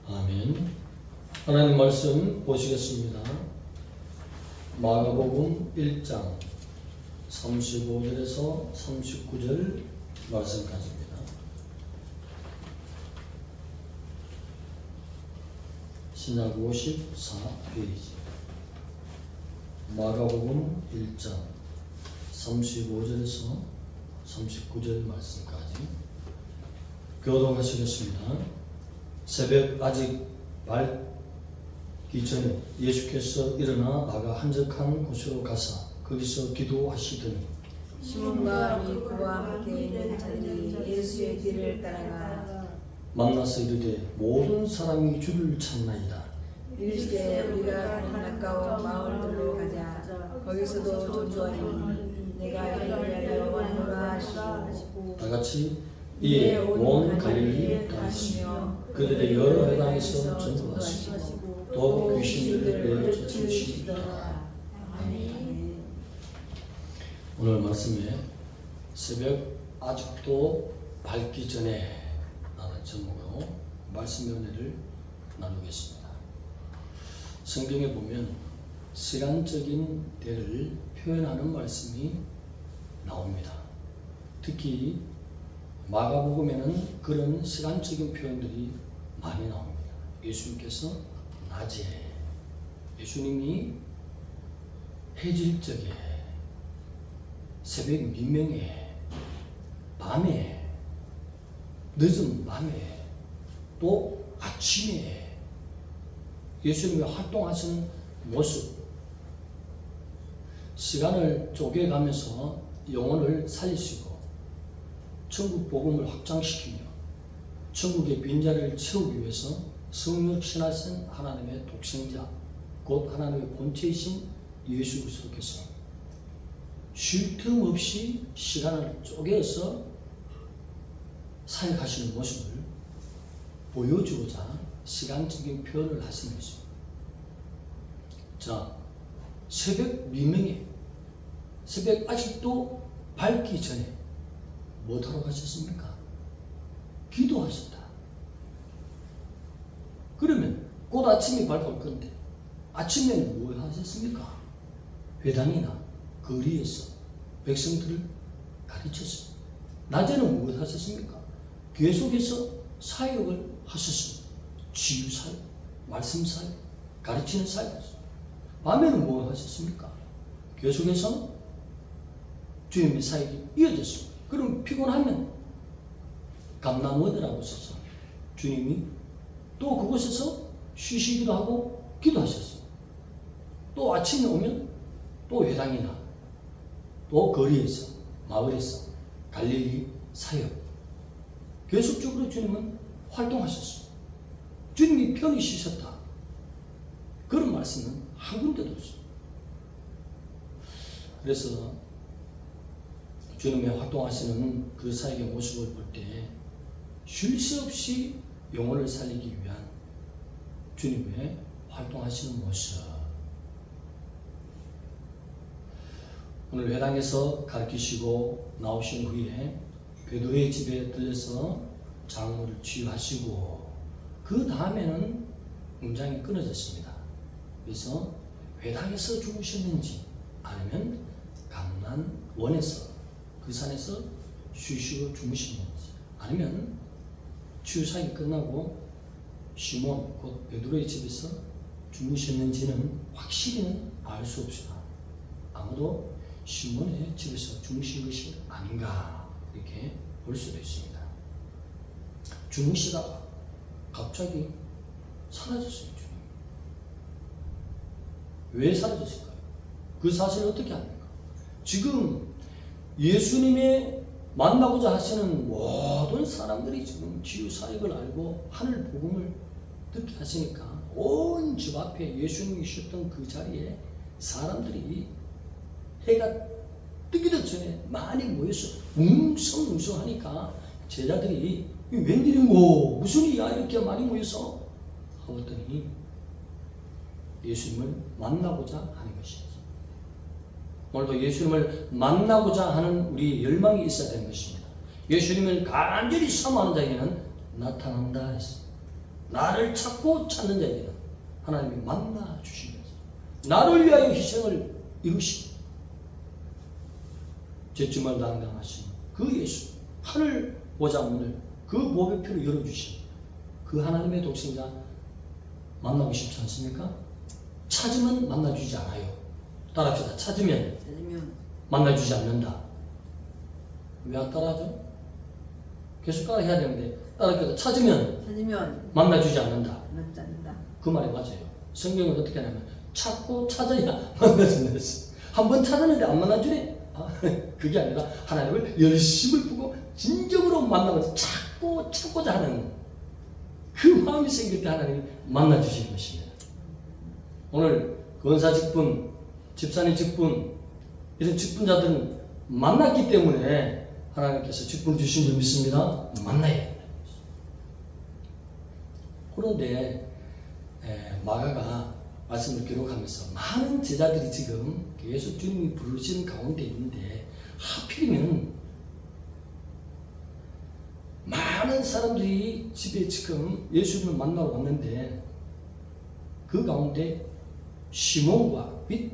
아멘. 하나님 말씀 보시겠습니다. 마가복음 1장 35절에서 39절 말씀까지입니다. 신약 54페이지 마가복음 1장 35절에서 39절 말씀까지 교독하시겠습니다. 새벽 아직 밝기 전에 예수께서 일어나 나가 한적한 곳으로 가사 거기서 기도하시더니 시몬과 빌립보와 함께 있는 자들이 예수의 뒤를 따라가 만나서 이르되 모든 사람이 주를 찾나이다. 이르시되 우리가 가는 가까운 마을들로 가자. 거기서도 전도하리니 내가 엘리야를 원하노라 하시고 다같이 이에 온 갈릴리 다니시며 그들의 여러 회당에서 전도하시고 또 귀신들을 내쫓으시더라. 아멘. 오늘 말씀에 새벽 아직도 밝기 전에 라는 제목으로 말씀의 은혜를 나누겠습니다. 성경에 보면 시간적인 때를 표현하는 말씀이 나옵니다. 특히 마가복음에는 그런 시간적인 표현들이 많이 나옵니다. 예수님께서 낮에, 예수님이 해질 적에, 새벽 미명에, 밤에, 늦은 밤에, 또 아침에 예수님이 활동하시는 모습, 시간을 쪼개가면서 영혼을 살리시고 천국 복음을 확장시키며 천국의 빈자리를 채우기 위해서 성령 신하신 하나님의 독생자, 곧 하나님의 본체이신 예수 그리스도께서 쉴 틈 없이 시간을 쪼개서 사역하시는 모습을 보여주고자 시간적인 표현을 하시는 것입니다. 자, 새벽 미명에, 새벽 아직도 밝기 전에 뭐하러 가셨습니까? 기도하셨다. 그러면 곧 아침이 밝을 건데 아침에는 뭘 하셨습니까? 회당이나 거리에서 백성들을 가르쳤습니다. 낮에는 뭘 하셨습니까? 교회 속에서 사역을 하셨습니다. 치유 사역, 말씀 사역, 가르치는 사역이었습니다. 밤에는 뭘 하셨습니까? 교회 속에서 주님의 사역이 이어졌습니다. 그럼 피곤하면 감람원이라고 써서 주님이 또 그곳에서 쉬시기도 하고 기도하셨어요. 또 아침에 오면 또 회당이나 또 거리에서, 마을에서 갈릴리 사역, 계속적으로 주님은 활동하셨어요. 주님이 편히 쉬셨다. 그런 말씀은 한 군데도 없어요. 그래서 주님의 활동하시는 그 사역의 모습을 볼 때 쉴 새 없이 영혼을 살리기 위한 주님의 활동하시는 모습. 오늘 회당에서 가르치시고 나오신 후에 베드로의 집에 들려서 장로를 치유하시고 그 다음에는 문장이 끊어졌습니다. 그래서 회당에서 죽으셨는지 아니면 감람원에서 그 산에서 쉬시고 주무시는지 아니면 치유사역이 끝나고 시몬 곧 베드로의 집에서 주무셨는지는 확실히는 알 수 없으나 아무도 시몬의 집에서 주무신 것이 아닌가 이렇게 볼 수도 있습니다. 주무시다가 갑자기 사라졌어요. 주님. 왜 사라졌을까요? 그 사실을 어떻게 합니까? 지금 예수님의 만나고자 하시는 모든 사람들이 지금 치유 사역을 알고 하늘 복음을 듣게 하시니까 온 집 앞에 예수님이 쉬었던 그 자리에 사람들이 해가 뜨기도 전에 많이 모여서 웅성웅성하니까 제자들이 웬일인고 무슨 일이야 이렇게 많이 모여서 하더니 예수님을 만나고자 하는 것이죠. 오늘도 예수님을 만나고자 하는 우리 열망이 있어야 되는 것입니다. 예수님을 간절히 사모하는 자에게는 나타난다 했습니다. 나를 찾고 찾는 자에게는 하나님이 만나 주시면서 나를 위하여 희생을 이루시고 죄짐을 담당하신 그 예수, 하늘 보좌 문을 그 보배 피로 열어주신 그 하나님의 독생자 만나고 싶지 않습니까? 찾으면 만나주지 않아요. 따라합시다. 찾으면 만나주지 않는다. 왜 안 따라하죠? 계속 따라해야 되는데 따라합시다. 찾으면 만나주지 않는다. 그 말이 맞아요. 성경은 어떻게 하냐면 찾고 찾아야 만나준다. 한 번 찾았는데 안 만나주네? 그게 아니라 하나님을 열심을 부고 진정으로 만나면서 찾고자 하는 그 마음이 생길 때 하나님이 만나주실 것입니다. 오늘 권사 직분, 집사님 직분, 이런 직분자들은 만났기 때문에 하나님께서 직분 주신 줄 믿습니다. 만나야 됩니다. 그런데 마가가 말씀을 기록하면서 많은 제자들이 지금 계속 주님이 부르시는 가운데 있는데 하필이면 많은 사람들이 집에 지금 예수님을 만나러 왔는데 그 가운데 시몬과 및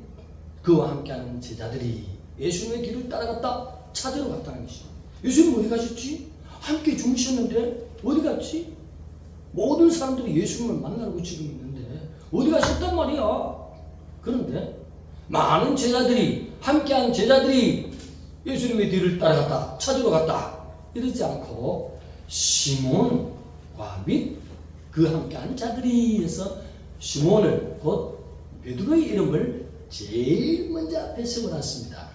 그와 함께하는 제자들이 예수님의 길을 따라갔다 찾으러 갔다는 것이죠. 예수님 어디 가셨지? 함께 주무셨는데 어디 갔지? 모든 사람들이 예수님을 만나려고 지금 있는데 어디 가셨단 말이야. 그런데 많은 제자들이 함께한 제자들이 예수님의 뒤를 따라갔다 찾으러 갔다 이러지 않고 시몬과 및 그 함께한 자들이 해서 시몬을 곧 베드로의 이름을 제일 먼저 앞에 세워놨습니다.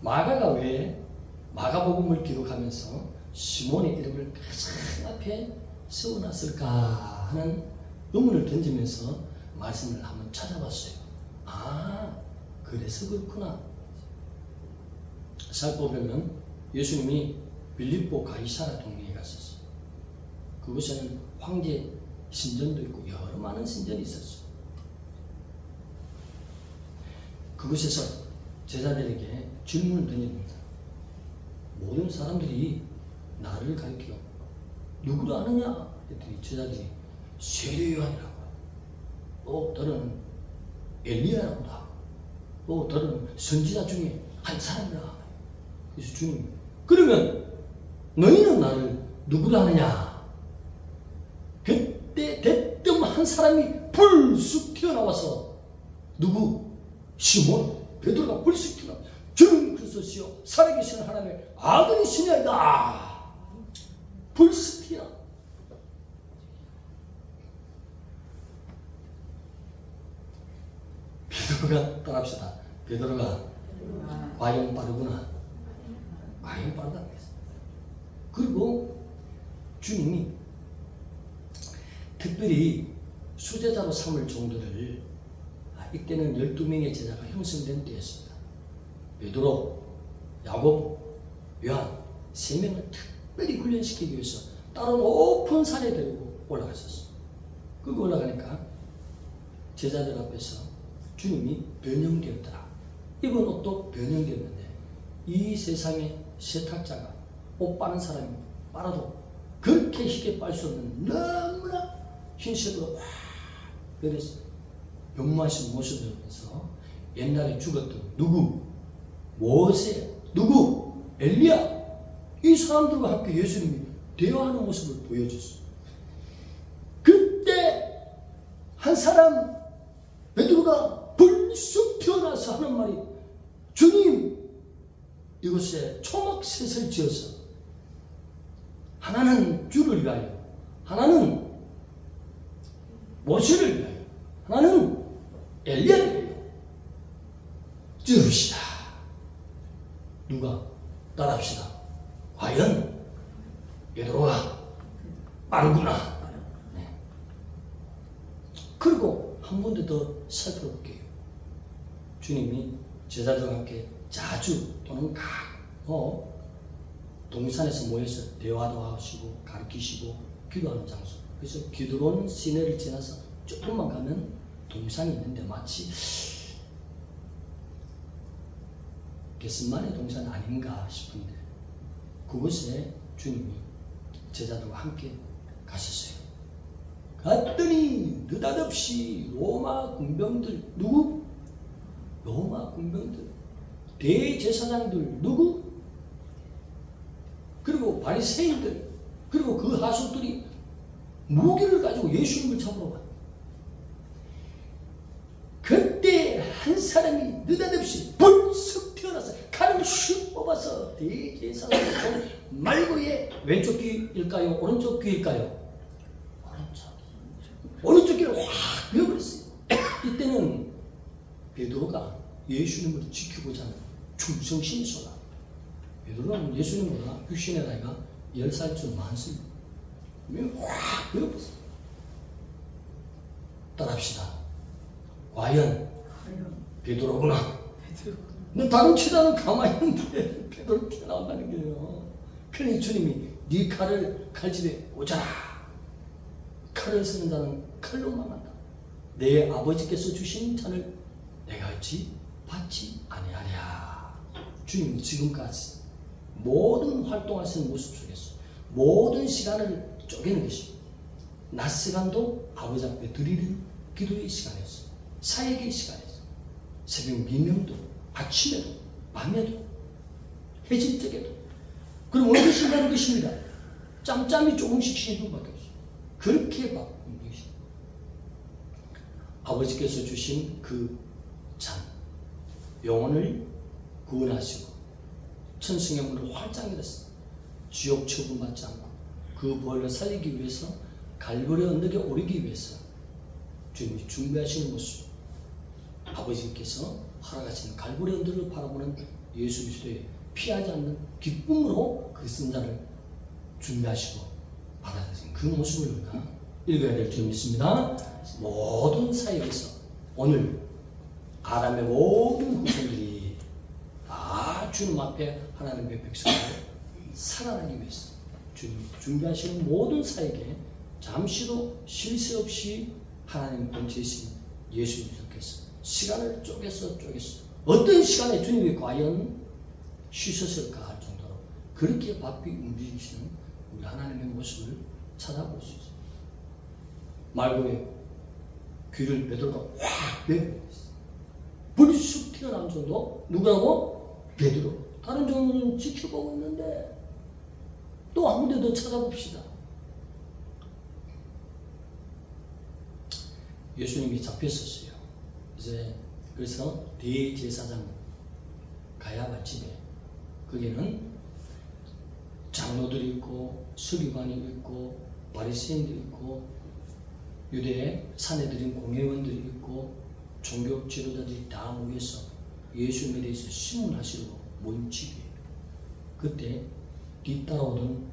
마가가 왜 마가복음을 기록하면서 시몬의 이름을 가장 앞에 세워놨을까 하는 의문을 던지면서 말씀을 한번 찾아봤어요. 아, 그래서 그렇구나. 살펴보면 예수님이 빌립보 가이사라 동네에 갔었어요. 그곳에는 황제 신전도 있고 여러 많은 신전이 있었어요. 그곳에서 제자들에게 질문을 던집니다. 모든 사람들이 나를 가리켜 누구를 아느냐? 했더니 제자들이 세례요한이라고 하고 또 다른 엘리야라고도 하고 또 다른 선지자 중에 한 사람이라고 하고 그래서 주님 그러면 너희는 나를 누구를 아느냐? 그때 대뜸 한 사람이 불쑥 튀어나와서 누구? 시몬 베드로가 불쑥 튀어나와 주는 그리스도시요 살아계신 하나님의 아들이시냐이다. 불쑥 튀어나와 베드로가 떠납시다. 베드로가 과연 빠르구나. 과연 빠르다. 그리고 주님이 특별히 수제자로 삼을 정도를 이때는 12명의 제자가 형성된 때였습니다. 베드로, 야고보, 요한 3명을 특별히 훈련시키기 위해서 따로 높은 산에 데리고 올라갔었어요. 거기 올라가니까 제자들 앞에서 주님이 변형되었더라. 입은 옷도 변형되었는데 이 세상에 세탁자가 옷 빠는 사람이 빨아도 그렇게 쉽게 빨 수 없는 너무나 흰색으로 확 변했어요. 용마신 모습을 보면서 옛날에 죽었던 누구? 모세, 누구? 엘리야. 이 사람들과 함께 예수님이 대화하는 모습을 보여줬어요. 그때 한 사람 베드로가 불쑥 태어나서 하는 말이 주님 이곳에 초막셋을 지어서 하나는 주를 위하여 하나는 모세를 위하여 하나는 엘리야를 지으시다. 누가? 따라합시다. 과연 베드로가 빠르구나. 네. 그리고 한 번 더 살펴볼게요. 주님이 제자들과 함께 자주 또는 동산에서 모여서 대화도 하시고 가르치시고 기도하는 장소. 그래서 기드론 시내를 지나서 조금만 가면 동산이 있는데 마치 게스만의 동산 아닌가 싶은데 그곳에 주님이 제자들과 함께 가셨어요. 갔더니 느닷없이 로마 군병들, 누구? 로마 군병들, 대제사장들, 누구? 그리고 바리새인들, 그리고 그 하수들이 무기를 가지고 예수님을 잡으러 왔다. 그때 한 사람이 느닷없이 불쑥 튀어나서 칼을 슉 뽑아서 대제사장의 말고의 왼쪽 귀일까요? 오른쪽 귀일까요? 오른쪽 귀를 확 베어버렸어요. 이때는 베드로가 예수님을 지키고자 하는 충성심이 쏟아. 베드로는 예수님보다 육신의 나이가 10살쯤 많습니다. 확 베어버렸어요. 따라합시다. 과연 베드로구나. 너 다른 치자는 가만히 있는데 베드로 튀어나온다는 거예요. 그러니 주님이 네 칼을 칼집에 꽂아라. 칼을 쓰는 자는 칼로 망한다. 내 아버지께서 주신 잔을 내가 어찌 받지 아니하랴. 주님은 지금까지 모든 활동하시는 모습 속에서 모든 시간을 쪼개는 것입니다. 낮 시간도 아버지 앞에 드리는 기도의 시간이었어요. 사역의 시간이었어요. 새벽 미명도, 아침에도, 밤에도, 해질 적에도. 그럼 어느 시간인 것입니다. 짬짬이 조금씩 쉬는 수밖에 없어요. 그렇게 바쁜 것입니다. 아버지께서 주신 그 잔, 영혼을 구원하시고 천승의 문을 활짝 열었어요. 지옥 처분받지 않고 그 부활을 살리기 위해서 갈보리 언덕에 오르기 위해서 주님이 준비하시는 모습, 아버지께서 허락하신 갈보리 언덕을 바라보는 예수 그리스도의 피하지 않는 기쁨으로 그 승자를 준비하시고 받아들이신 그 모습을 우리가 읽어야 될 줄 믿습니다. 모든 사역에서 오늘 아람의 모든 후손들이 다 주님 앞에 하나님의 백성으로 살아나기 위해서 주님이 준비하시는 모든 사역에 잠시도 쉴 새 없이 하나님 본체이신 예수 그리스도께서 시간을 쪼개서 어떤 시간에 주님이 과연 쉬셨을까 할 정도로 그렇게 바삐 움직이시는 우리 하나님의 모습을 찾아볼 수 있어요. 말고에 귀를 베드로가 확 베고 있어요. 불쑥 튀어나온 정도. 누구라고? 베드로. 다른 종은 지켜보고 있는데 또 한 군데 더 찾아봅시다. 예수님이 잡혔었어요. 이제 그래서 대제사장 가야바 집에, 거기는 장로들이 있고 서기관이 있고 바리새인들이 있고 유대의 사내들인 공회원들이 있고 종교 지도자들이 다 모여서 예수님에 대해서 신문하시려고 모인 집이에요. 그때 뒤따라오던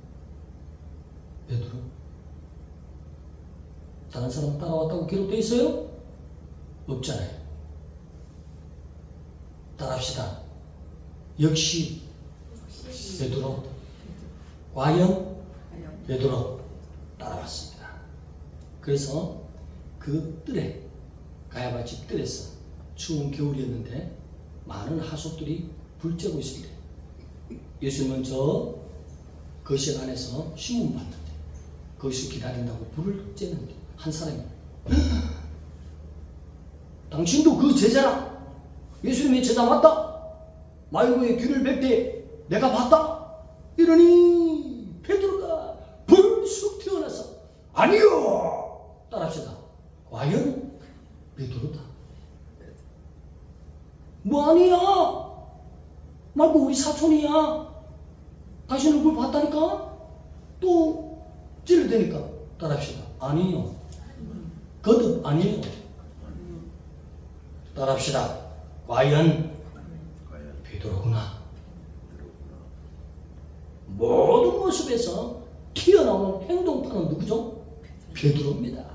베드로, 다른 사람 따라왔다고 기록되어 있어요? 없잖아요. 따라합시다. 역시 베드로. 과연 베드로 따라왔습니다. 그래서 그 뜰에, 가야바 집 뜰에서 추운 겨울이었는데 많은 하수들이 불 쬐고 있습니다. 예수님은 저 거실 안에서 신문 봤는데 거기서 기다린다고 불을 쬐는데 한 사람이 당신도 그 제자라? 예수님의 제자 맞다? 말고의 귀를 뵐 때 내가 봤다? 이러니 베드로가 불쑥 튀어나서 아니요! 따라합시다. 과연 베드로다. 뭐 아니야? 말고 우리 사촌이야. 당신 얼굴 봤다니까? 또 찔러대니까. 따라합시다. 아니요. 거듭 아니에요. 따라합시다. 과연 베드로구나. 모든 모습에서 튀어나오는 행동파는 누구죠? 베드로입니다.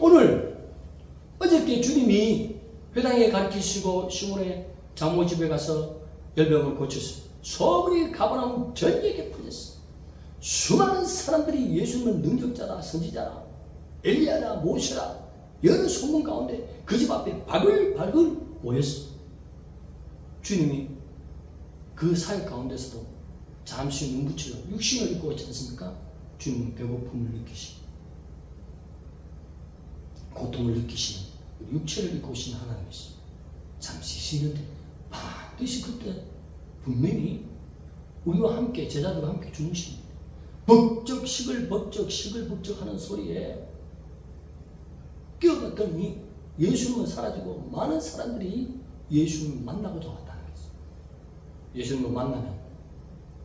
오늘 어저께 주님이 회당에 가르치시고 시몬의 장모 집에 가서 열병을 고쳤어요. 소문이 가버나움 전역에 퍼졌어요. 수많은 사람들이 예수님은 능력자다, 선지자다, 엘리야다, 모세다, 여러 소문 가운데 그 집 앞에 바글바글 모였어요. 주님이 그 사역 가운데서도 잠시 눈 붙이고 육신을 입고 있지 않습니까? 주님은 배고픔을 느끼시고 고통을 느끼시는 육체를 입고 오신 하나님이시죠. 잠시 쉬는데 반드시 그때 분명히 우리와 함께 제자들과 함께 주무십니다. 벅적 시글벅적 하는 소리에 깨어봤더니 예수님은 사라지고 많은 사람들이 예수님을 만나고자 왔다는 거죠. 예수님을 만나면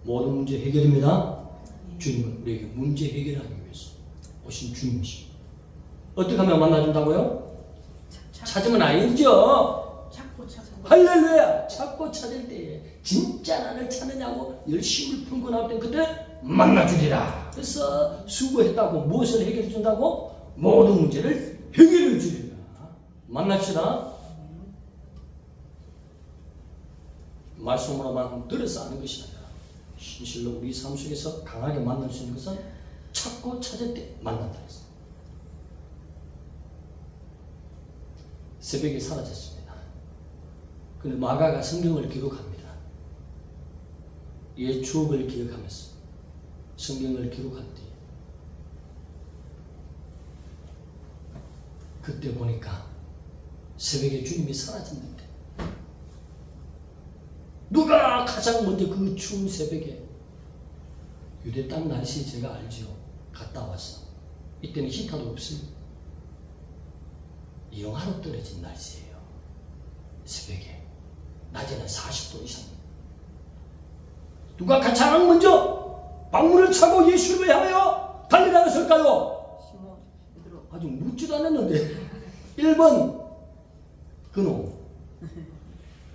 모든 문제 해결입니다. 주님은 우리에게 문제 해결하기 위해서 오신 주님이십니다. 어떻게 하면 만나준다고요? 찾으면 아니죠. 할렐루야! 찾고 찾을 때에 진짜 나를 찾느냐고 열심을 품고 나올 때 그때 만나주리라. 그래서 수고했다고 무엇을 해결해 준다고? 모든 문제를 해결해 주리라. 만납시다. 말씀으로만 들어서 아는 것이 아니라 진실로 우리 삶 속에서 강하게 만날 수 있는 것은 찾고 찾을 때 만난다 했습니다. 새벽에 사라졌습니다. 근데 마가가 성경을 기록합니다. 옛 추억을 기억하면서 성경을 기록할 때 그때 보니까 새벽에 주님이 사라졌는데 누가 가장 먼저 그 추운 새벽에 유대 땅 날씨 제가 알지요. 갔다 왔어. 이때는 히터도 없습니다. 영하로 떨어진 날씨예요. 새벽에 낮에는 40도 이상. 누가 가장 먼저 방문을 차고 예수를 향하여 달려나갔을까요? 아직 묻지도 않았는데 1번 그놈,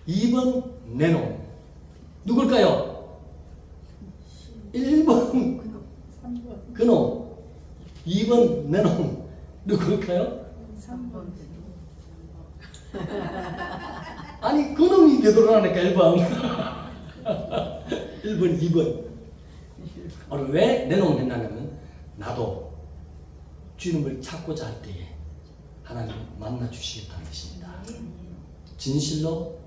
2번 내놈. 누굴까요? 1번 그놈, 2번 내놈. 누굴까요? 3번. 아니 그놈이 되돌아가니까 1번 1번 2번. 왜 내놈 했냐면 나도 주님을 찾고자 할 때에 하나님 만나 주시겠다는 것입니다. 진실로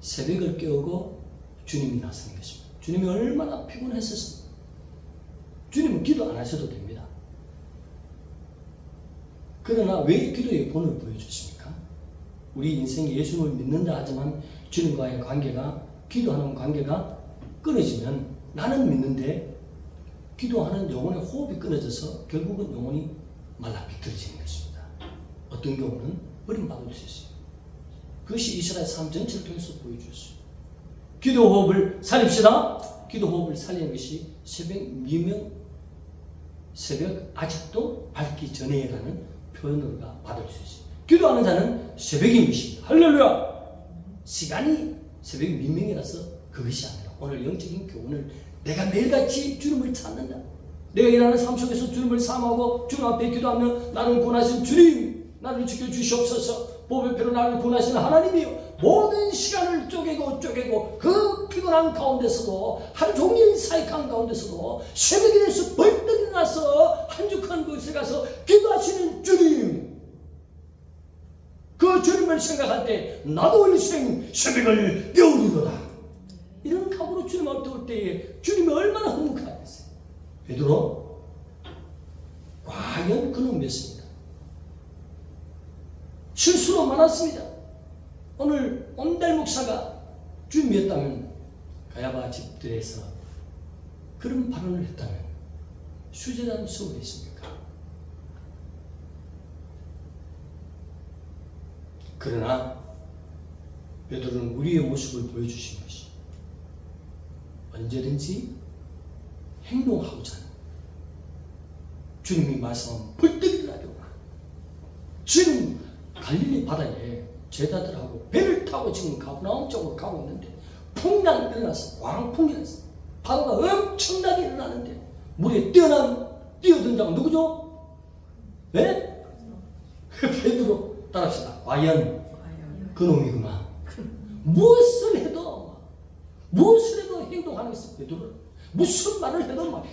새벽을 깨우고 주님이 나서는 것입니다. 주님이 얼마나 피곤했었습니까? 주님은 기도 안 하셔도 됩니다. 그러나 왜 기도의 본을 보여주십니까? 우리 인생에 예수님을 믿는다 하지만 주님과의 관계가, 기도하는 관계가 끊어지면 나는 믿는데 기도하는 영혼의 호흡이 끊어져서 결국은 영혼이 말라 비틀어지는 것입니다. 어떤 경우는 버림받을 수 있어요. 그것이 이스라엘 삶 전체를 통해서 보여주었어요. 기도 호흡을 살립시다. 기도 호흡을 살리는 것이 새벽 미명, 새벽 아직도 밝기 전에라는 표현으로가 받을 수 있어요. 기도하는 자는 새벽인 것입니다. 할렐루야! 시간이 새벽 미명이라서 그것이 아니라 오늘 영적인 교훈을 내가 매일같이 주님을 찾는다. 내가 일하는 삶 속에서 주님을 사모하고 주님 앞에 기도하며 나를 구원하신 주님, 나를 지켜주시옵소서. 보배 피로 나를 구원하시는 하나님이요, 모든 시간을 쪼개고 그 피곤한 가운데서도 하루 종일 사역한 가운데서도 새벽에 대해서 벌떡 일어나서 한적한 곳에 가서 기도하시는 주님, 그 주님을 생각할 때 나도 일생 새벽을 깨우리로다. 이런 각오로 주님 앞에 올 때에 주님이 얼마나 흥분하겠어요. 베드로 과연 그는 믿습니다. 실수로 많았습니다. 오늘 온달 목사가 주님이었다면 가야바 집들에서 그런 발언을 했다면 수제자는 수가 있습니까? 그러나 베드로는 우리의 모습을 보여주신 것이 언제든지 행동하고자 하는, 주님이 말씀하면 벌떡 일어나려고 지금 갈릴리 바다에 제자들하고 배를 타고 지금 가버나움 쪽으로 가고 있는데 풍랑이 일어나서 광풍이 일어나서 바다가 엄청나게 일어나는데 물에 뛰어든 자가 누구죠? 네? 베드로. 따라합시다. 과연 그놈이구나. 무엇을 해도 행동하는 것이 베드로. 무슨 말을 해도 막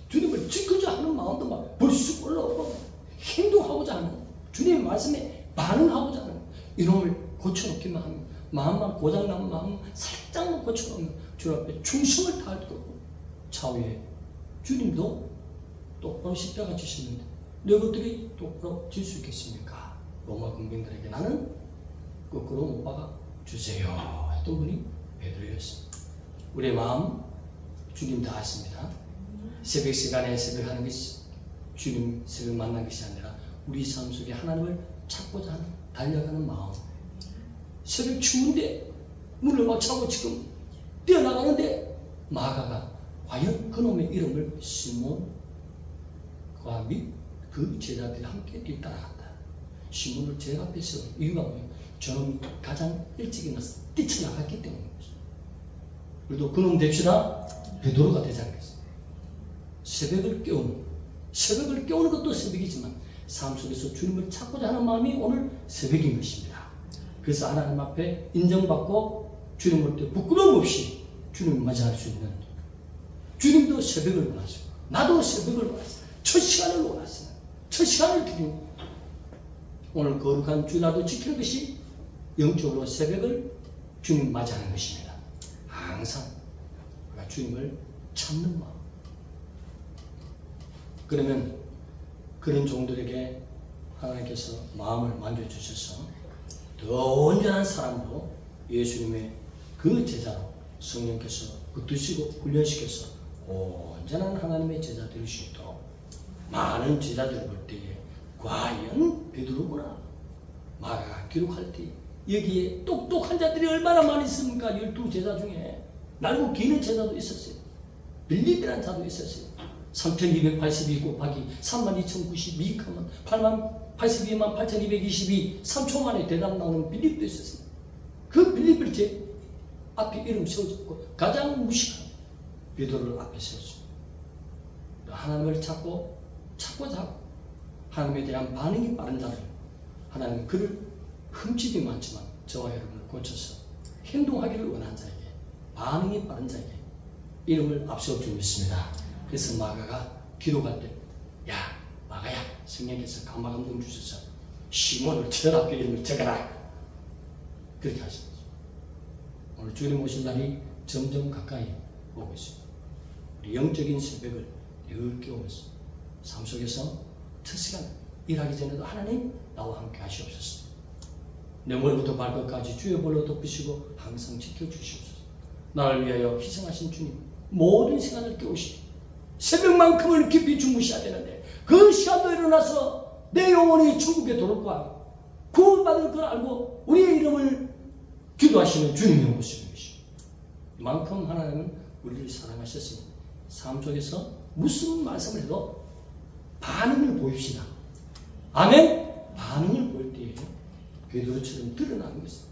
주님을 지키자 하는 마음도 막 불쑥 올라오고 행동하고자 하는, 주님의 말씀에 반응하고자 하는, 이놈을 고쳐놓기만 하면, 마음만 고장나면 마음 살짝만 고쳐놓으면 주님 앞에 충성을 다할 거고 차후에 주님도 똑바로 십자가 지셨는데 내가 어떻게 똑바로 질 수 있겠습니까? 로마 군병들에게 나는 거꾸로 못 박아 주세요 했던 분이 베드로였습니다. 우리의 마음 주님 다 아십니다. 새벽 시간에 새벽하는 것이 주님 새벽 만난 것이 아니라 우리 삶 속에 하나님을 찾고자 하는 달려가는 마음. 새벽 추운데 문을 막 차고 지금 뛰어나가는데 마가가 과연 그놈의 이름을 시몬과 및 그 제자들이 함께 뒤따라간다. 시몬을 제일 앞에 세운 이유가 뭐예요? 저놈이 가장 일찍 일어나서 뛰쳐나갔기 때문인 것이죠. 우리도 그놈 됩시다. 베드로가 되지 않겠습니까? 새벽을 깨우는 것도 새벽이지만 삶 속에서 주님을 찾고자 하는 마음이 오늘 새벽인 것입니다. 그래서 하나님 앞에 인정받고 주님 볼 때 부끄러움 없이 주님을 맞이할 수 있는, 주님도 새벽을 원하시고 나도 새벽을 원하시고 첫 시간을 원하시는, 첫 시간을 드리고 오늘 거룩한 주일날도 지키는 것이 영적으로 새벽을 주님 맞이하는 것입니다. 항상 우리가 주님을 찾는 마음. 그러면 그런 종들에게 하나님께서 마음을 만져주셔서 더 온전한 사람으로 예수님의 그 제자로 성령께서 붙드시고 훈련시켜서 온전한 하나님의 제자 될 수 있도록 많은 제자들을 볼 때에 과연 베드로구나 마가가 기록할 때 여기에 똑똑한 자들이 얼마나 많이 있습니까? 12제자 중에 날고 기는 제자도 있었어요. 빌립이라는 자도 있었어요. 3282 곱하기 32,092 하면 82만 8222 3초 만에 대답 나오는 빌립도 있었어요. 그 빌립을 제 앞에 이름 세워줬고 가장 무식한 베드로를 앞에 세웠습니다. 하나님을 찾고자 하고 하나님에 대한 반응이 빠른 자를 하나님은 그를 흠집이 많지만 저와 여러분을 고쳐서 행동하기를 원하는 자에게, 반응이 빠른 자에게 이름을 앞세워주고 있습니다. 그래서 마가가 기록할 때 야 마가야, 성령께서 감화감동 주셔서 시몬을 저 앞에 이름을 적어라 그렇게 하신 거죠. 오늘 주님 오실 날이 점점 가까이 오고 있습니다. 우리 영적인 새벽을 늘 깨우면서 삶 속에서 첫 시간 일하기 전에도 하나님 나와 함께 하시옵소서. 내 머리부터 발끝까지 주의 볼로 덮으시고 항상 지켜주시옵소서. 나를 위하여 희생하신 주님 모든 시간을 깨우시고 새벽만큼은 깊이 주무셔야 되는데 그 시간도 일어나서 내 영혼이 천국에 도록과 구원받을 걸 알고 우리의 이름을 기도하시는 주님의 모습이십니다. 이만큼 하나님은 우리를 사랑하셨으니 삶 속에서 무슨 말씀을 해도 반응을 보입시다. 아멘? 반응을 보일 때에 베드로처럼 드러나는 것입니다.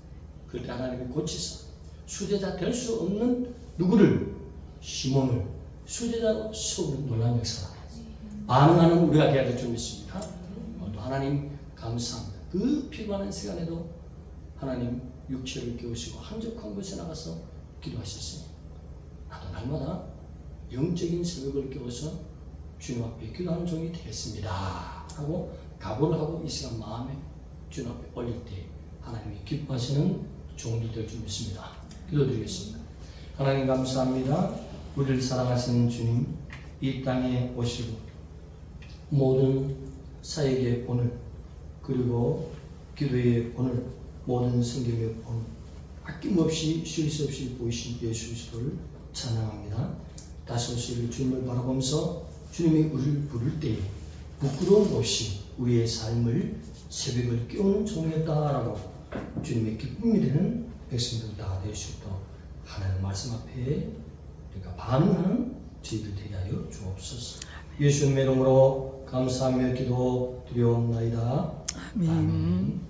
그때 하나님이 고치사 수제자 될 수 없는 누구를? 시몬을 수제자로 세우는 놀라운 역사가 반응하는 우리가 되어야 될 줄 믿습니다. 오늘도 하나님 감사합니다. 그 피곤한 시간에도 하나님 육체를 깨우시고 한적한 곳에 나가서 기도하셨으니 나도 날마다 영적인 새벽을 깨워서 주님 앞에 기도하는 종이 되겠습니다 하고 각오를 하고 이 시간 마음에 주님 앞에 올릴 때 하나님이 기뻐하시는 종들 될 줄 믿습니다. 기도드리겠습니다. 하나님 감사합니다. 우리를 사랑하시는 주님, 이 땅에 오시고 모든 사역의 본을, 그리고 기도의 본을, 모든 성경의 본을 아낌없이 쉴 수 없이 보이신 예수 그리스도를 찬양합니다. 다시 오실 주님을 바라보면서 주님이 우리를 부를 때에 부끄러움 없이 우리의 삶을 새벽을 깨우는 종이었다라고 주님의 기쁨이 되는 백성들 다 될 수 있도록 하나님 말씀 앞에 우리가 반응하는 저희들 되게 하여 주옵소서. 예수님의 이름으로 감사하며 기도 드리옵나이다. 아멘.